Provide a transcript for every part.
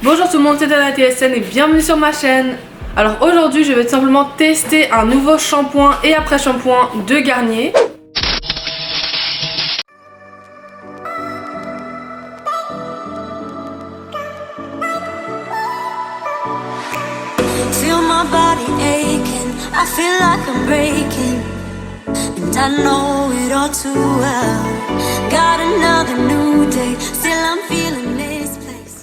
Bonjour tout le monde, c'est Anna TSN et bienvenue sur ma chaîne. Alors aujourd'hui je vais tout simplement tester un nouveau shampoing et après shampoing de Garnier. Feel my body aching, I feel like I'm breaking, and I know it all too well. Got another new day, still I'm feeling this place.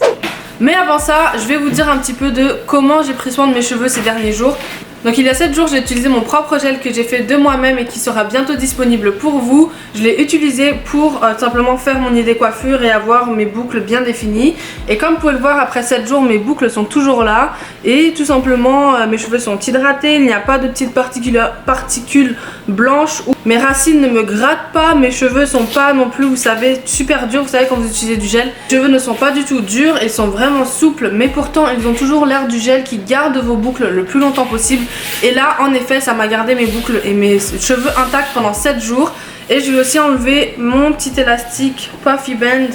Mais avant ça, je vais vous dire un petit peu de comment j'ai pris soin de mes cheveux ces derniers jours. Donc il y a 7 jours j'ai utilisé mon propre gel que j'ai fait de moi-même et qui sera bientôt disponible pour vous. Je l'ai utilisé pour simplement faire mon idée coiffure et avoir mes boucles bien définies. Et comme vous pouvez le voir, après 7 jours mes boucles sont toujours là. Et tout simplement mes cheveux sont hydratés, il n'y a pas de petites particules blanches. Mes racines ne me grattent pas, mes cheveux sont pas non plus, vous savez, super durs. Vous savez quand vous utilisez du gel, les cheveux ne sont pas du tout durs, ils sont vraiment souples. Mais pourtant ils ont toujours l'air du gel qui garde vos boucles le plus longtemps possible. Et là en effet ça m'a gardé mes boucles et mes cheveux intacts pendant 7 jours. Et je vais aussi enlever mon petit élastique Puffy Band.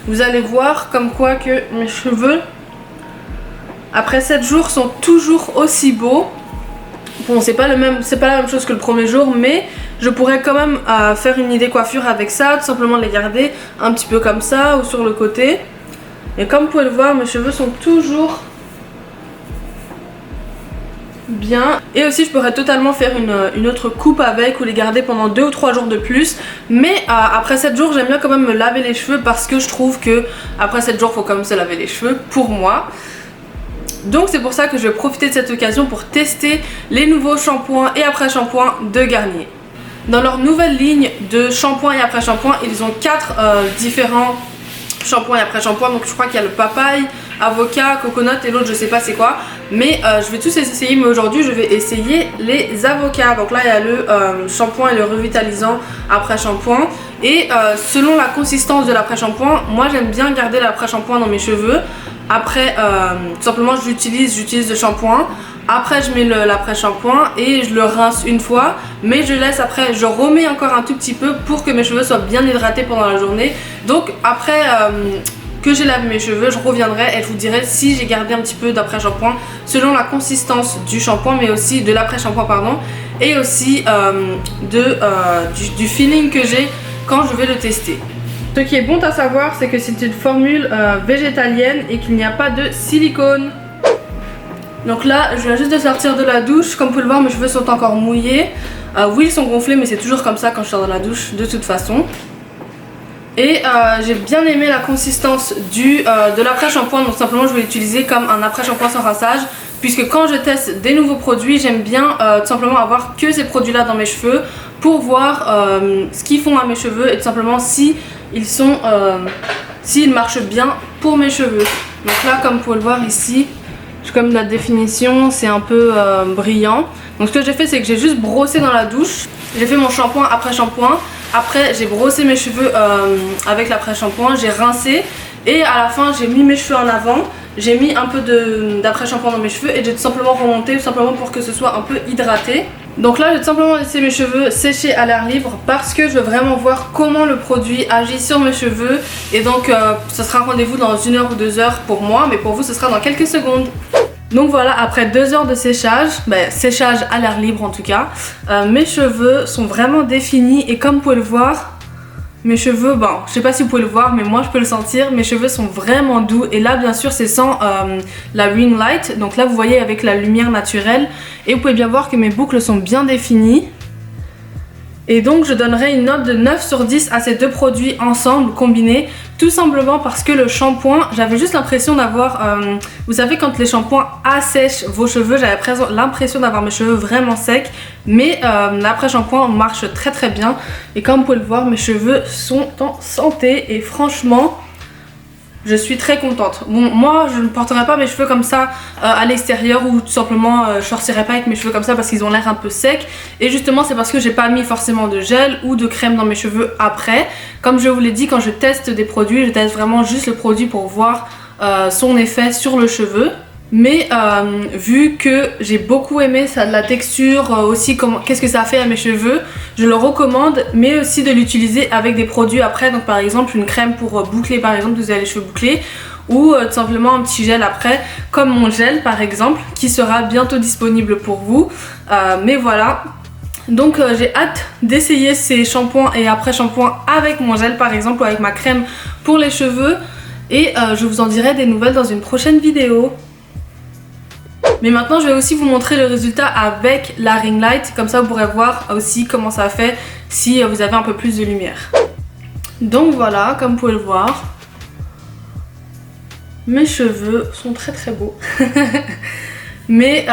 Vous allez voir comme quoi que mes cheveux après 7 jours sont toujours aussi beaux. Bon, c'est pas la même chose que le premier jour, mais je pourrais quand même faire une idée coiffure avec ça, tout simplement les garder un petit peu comme ça ou sur le côté. Et comme vous pouvez le voir, mes cheveux sont toujours bien. Et aussi je pourrais totalement faire une autre coupe avec ou les garder pendant 2 ou 3 jours de plus. Mais après 7 jours j'aime bien quand même me laver les cheveux parce que je trouve que après 7 jours il faut quand même se laver les cheveux pour moi. Donc c'est pour ça que je vais profiter de cette occasion pour tester les nouveaux shampoings et après shampoings de Garnier. Dans leur nouvelle ligne de shampoing et après shampoing, ils ont 4 différents shampoing et après shampoing. Donc je crois qu'il y a le papaye, avocat, coconut et l'autre je sais pas c'est quoi. Mais je vais tous les essayer, mais aujourd'hui je vais essayer les avocats. Donc là il y a le shampoing et le revitalisant après shampoing. Et selon la consistance de l'après shampoing, moi j'aime bien garder l'après shampoing dans mes cheveux. Après tout simplement j'utilise le shampoing. Après je mets l'après shampoing et je le rince une fois. Mais je laisse après, je remets encore un tout petit peu pour que mes cheveux soient bien hydratés pendant la journée. Donc après que j'ai lavé mes cheveux, je reviendrai et je vous dirai si j'ai gardé un petit peu d'après shampoing selon la consistance du shampoing, mais aussi de l'après shampoing pardon. Et aussi du feeling que j'ai quand je vais le tester. Ce qui est bon à savoir, c'est que c'est une formule végétalienne et qu'il n'y a pas de silicone. Donc là, je viens juste de sortir de la douche. Comme vous pouvez le voir, mes cheveux sont encore mouillés. Oui, ils sont gonflés, mais c'est toujours comme ça quand je sors de la douche, de toute façon. Et j'ai bien aimé la consistance de l'après shampoing. Donc simplement, je vais l'utiliser comme un après shampoing sans rinçage. Puisque quand je teste des nouveaux produits, j'aime bien tout simplement avoir que ces produits là dans mes cheveux pour voir ce qu'ils font à mes cheveux et tout simplement s'ils marchent bien pour mes cheveux. Donc là comme vous pouvez le voir ici, comme la définition c'est un peu brillant. Donc ce que j'ai fait c'est que j'ai juste brossé dans la douche. J'ai fait mon shampoing après shampoing. Après j'ai brossé mes cheveux avec l'après shampoing, j'ai rincé. Et à la fin j'ai mis mes cheveux en avant. J'ai mis un peu d'après shampoing dans mes cheveux et j'ai tout simplement remonté, tout simplement pour que ce soit un peu hydraté. Donc là j'ai tout simplement laissé mes cheveux sécher à l'air libre parce que je veux vraiment voir comment le produit agit sur mes cheveux. Et donc ce sera un rendez-vous dans 1 heure ou 2 heures pour moi, mais pour vous ce sera dans quelques secondes. Donc voilà, après 2 heures de séchage, séchage à l'air libre en tout cas, mes cheveux sont vraiment définis et comme vous pouvez le voir, mes cheveux, je sais pas si vous pouvez le voir mais moi je peux le sentir, mes cheveux sont vraiment doux. Et là bien sûr c'est sans la ring light, donc là vous voyez avec la lumière naturelle. Et vous pouvez bien voir que mes boucles sont bien définies. Et donc je donnerai une note de 9 sur 10 à ces deux produits ensemble, combinés. Tout simplement parce que le shampoing, j'avais juste l'impression d'avoir... vous savez quand les shampoings assèchent vos cheveux, j'avais l'impression d'avoir mes cheveux vraiment secs. Mais l'après shampoing marche très très bien. Et comme vous pouvez le voir, mes cheveux sont en santé. Et franchement... je suis très contente. Bon, moi je ne porterai pas mes cheveux comme ça à l'extérieur ou tout simplement je sortirai pas avec mes cheveux comme ça parce qu'ils ont l'air un peu secs. Et justement c'est parce que j'ai pas mis forcément de gel ou de crème dans mes cheveux après. Comme je vous l'ai dit, quand je teste des produits, je teste vraiment juste le produit pour voir son effet sur le cheveu. Mais vu que j'ai beaucoup aimé ça, la texture, aussi qu'est-ce que ça a fait à mes cheveux, je le recommande, mais aussi de l'utiliser avec des produits après. Donc par exemple une crème pour boucler, par exemple vous avez les cheveux bouclés, ou tout simplement un petit gel après, comme mon gel par exemple, qui sera bientôt disponible pour vous. Mais voilà. Donc j'ai hâte d'essayer ces shampoings et après shampoings avec mon gel par exemple ou avec ma crème pour les cheveux et je vous en dirai des nouvelles dans une prochaine vidéo. Mais maintenant je vais aussi vous montrer le résultat avec la ring light, comme ça vous pourrez voir aussi comment ça fait si vous avez un peu plus de lumière. Donc voilà, comme vous pouvez le voir, mes cheveux sont très très beaux. Mais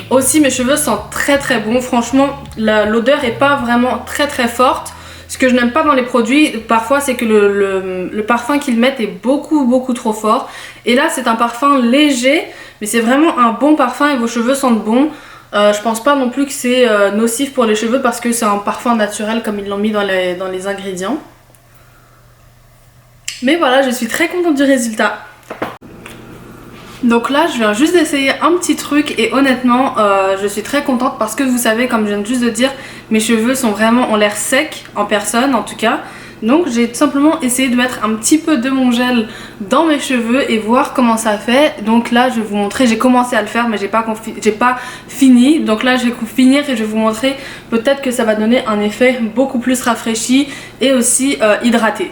aussi mes cheveux sentent très bon. Franchement l'odeur est pas vraiment très forte. Ce que je n'aime pas dans les produits parfois c'est que le parfum qu'ils mettent est beaucoup trop fort. Et là c'est un parfum léger mais c'est vraiment un bon parfum et vos cheveux sentent bon. Je pense pas non plus que c'est nocif pour les cheveux parce que c'est un parfum naturel comme ils l'ont mis dans les ingrédients. Mais voilà, je suis très contente du résultat. Donc là je viens juste d'essayer un petit truc et honnêtement je suis très contente parce que vous savez, comme je viens juste de dire, mes cheveux ont l'air secs en personne en tout cas. Donc j'ai tout simplement essayé de mettre un petit peu de mon gel dans mes cheveux et voir comment ça fait. Donc là je vais vous montrer, j'ai commencé à le faire mais j'ai pas fini. Donc là je vais finir et je vais vous montrer, peut-être que ça va donner un effet beaucoup plus rafraîchi et aussi hydraté.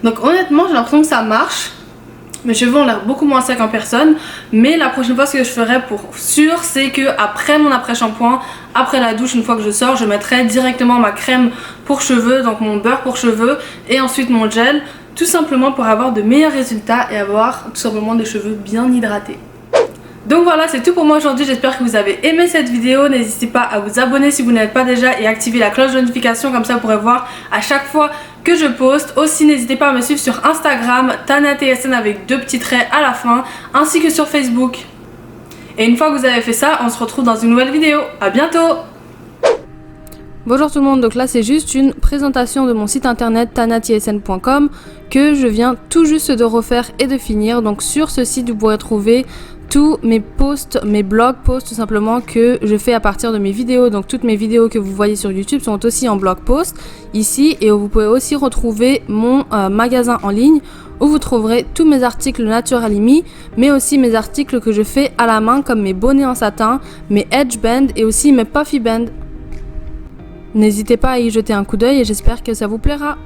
Donc honnêtement j'ai l'impression que ça marche. Mes cheveux ont l'air beaucoup moins secs en personne. Mais la prochaine fois ce que je ferai pour sûr, c'est que après mon après-shampoing, après la douche, une fois que je sors, je mettrai directement ma crème pour cheveux, donc mon beurre pour cheveux et ensuite mon gel, tout simplement pour avoir de meilleurs résultats et avoir tout simplement des cheveux bien hydratés. Donc voilà, c'est tout pour moi aujourd'hui, j'espère que vous avez aimé cette vidéo. N'hésitez pas à vous abonner si vous n'êtes pas déjà et activer la cloche de notification, comme ça vous pourrez voir à chaque fois que je poste. Aussi n'hésitez pas à me suivre sur Instagram, TanaTSN avec 2 petits traits à la fin, ainsi que sur Facebook. Et une fois que vous avez fait ça, on se retrouve dans une nouvelle vidéo. À bientôt! Bonjour tout le monde, donc là c'est juste une présentation de mon site internet tanatsn.com que je viens tout juste de refaire et de finir. Donc sur ce site vous pourrez trouver tous mes posts, mes blog posts tout simplement que je fais à partir de mes vidéos. Donc toutes mes vidéos que vous voyez sur YouTube sont aussi en blog post ici, et vous pouvez aussi retrouver mon magasin en ligne où vous trouverez tous mes articles Naturalimi, mais aussi mes articles que je fais à la main comme mes bonnets en satin, mes edge bands et aussi mes puffy bands. N'hésitez pas à y jeter un coup d'œil et j'espère que ça vous plaira.